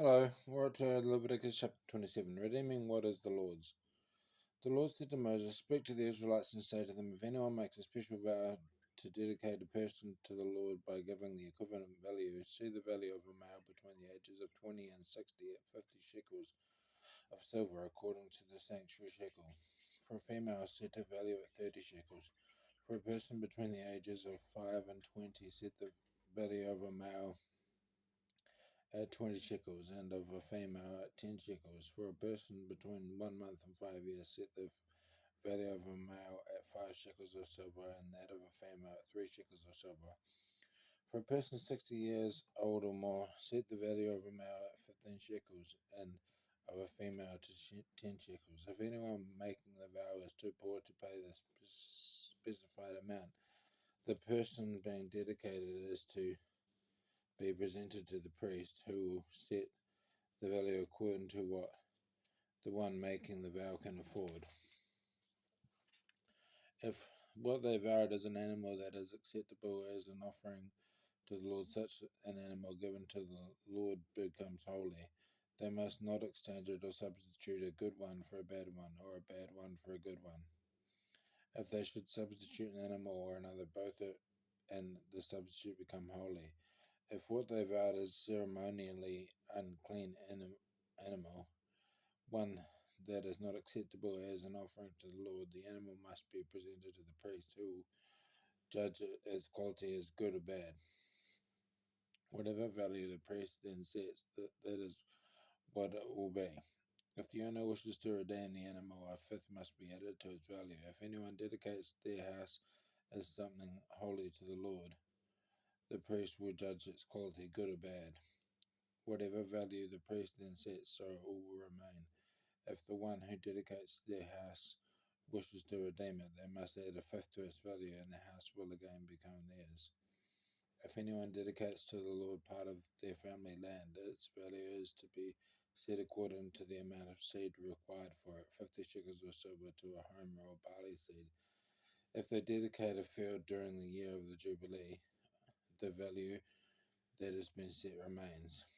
Hello, we're at Leviticus chapter 27, redeeming what is the Lord's. The Lord said to Moses, "Speak to the Israelites and say to them, if anyone makes a special vow to dedicate a person to the Lord by giving the equivalent value, see the value of a male between the ages of 20 and 60 at 50 shekels of silver, according to the sanctuary shekel. For a female, set a value at 30 shekels. For a person between the ages of 5 and 20, set the value of a male at 20 shekels, and of a female at 10 shekels. For a person between 1 month and 5 years, set the value of a male at 5 shekels of silver, and that of a female at 3 shekels of silver. For a person 60 years old or more, set the value of a male at 15 shekels, and of a female to 10 shekels. If anyone making the vow is too poor to pay the specified amount, the person being dedicated is to be presented to the priest, who will set the value according to what the one making the vow can afford. If what they vowed is an animal that is acceptable as an offering to the Lord, such an animal given to the Lord becomes holy. They must not exchange it or substitute a good one for a bad one, or a bad one for a good one. If they should substitute an animal or another, both it and the substitute become holy. If what they vowed is ceremonially unclean animal, one that is not acceptable as an offering to the Lord, the animal must be presented to the priest, who will judge its quality as good or bad. Whatever value the priest then sets, that is what it will be. If the owner wishes to redeem the animal, a fifth must be added to its value. If anyone dedicates their house as something holy to the Lord, the priest will judge its quality, good or bad. Whatever value the priest then sets, so it will remain. If the one who dedicates their house wishes to redeem it, they must add a fifth to its value, and the house will again become theirs. If anyone dedicates to the Lord part of their family land, its value is to be set according to the amount of seed required for it, 50 shekels of silver to a homer or barley seed. If they dedicate a field during the year of the Jubilee, the value that has been set remains.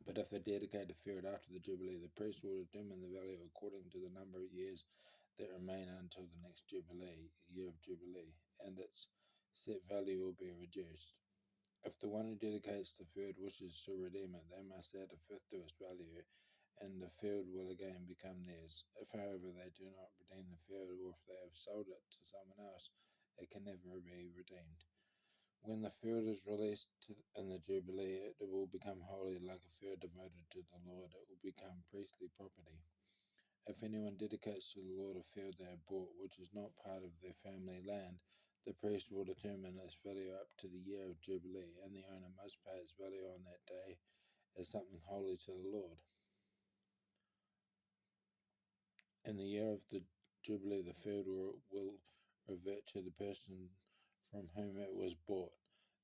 But if they dedicate a field after the Jubilee, the priest will determine the value according to the number of years that remain until the next Jubilee, year of Jubilee, and its set value will be reduced. If the one who dedicates the field wishes to redeem it, they must add a fifth to its value, and the field will again become theirs. If, however, they do not redeem the field, or if they have sold it to someone else, it can never be redeemed. When the field is released in the Jubilee, it will become holy like a field devoted to the Lord. It will become priestly property. If anyone dedicates to the Lord a field they have bought, which is not part of their family land, the priest will determine its value up to the year of Jubilee, and the owner must pay its value on that day as something holy to the Lord. In the year of the Jubilee, the field will revert to the person from whom it was bought,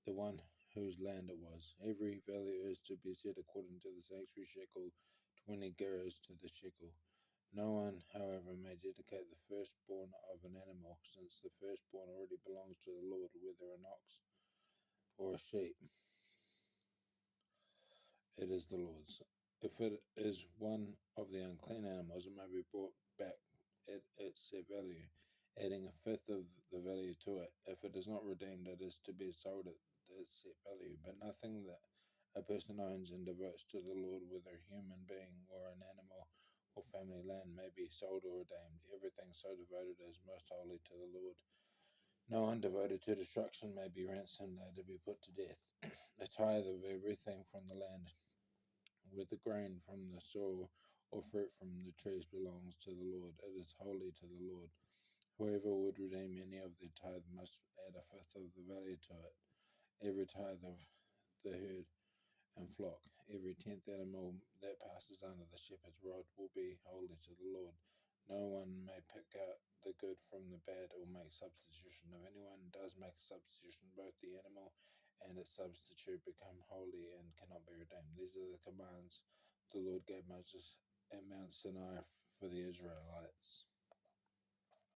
the one whose land it was. Every value is to be set according to the sanctuary shekel, 20 gerahs to the shekel. No one, however, may dedicate the firstborn of an animal, since the firstborn already belongs to the Lord, whether an ox or a sheep. It is the Lord's. If it is one of the unclean animals, it may be brought back at its set value, adding a fifth of the value to it. If it is not redeemed, it is to be sold at its set value. But nothing that a person owns and devotes to the Lord, whether a human being or an animal or family land, may be sold or redeemed. Everything so devoted is most holy to the Lord. No one devoted to destruction may be ransomed or to be put to death. A tithe of everything from the land, whether grain from the soil or fruit from the trees, belongs to the Lord. It is holy to the Lord. Whoever would redeem any of their tithe must add a fifth of the value to it. Every tithe of the herd and flock, every 10th animal that passes under the shepherd's rod, will be holy to the Lord. No one may pick out the good from the bad or make substitution. If anyone does make a substitution, both the animal and its substitute become holy and cannot be redeemed. These are the commands the Lord gave Moses at Mount Sinai for the Israelites.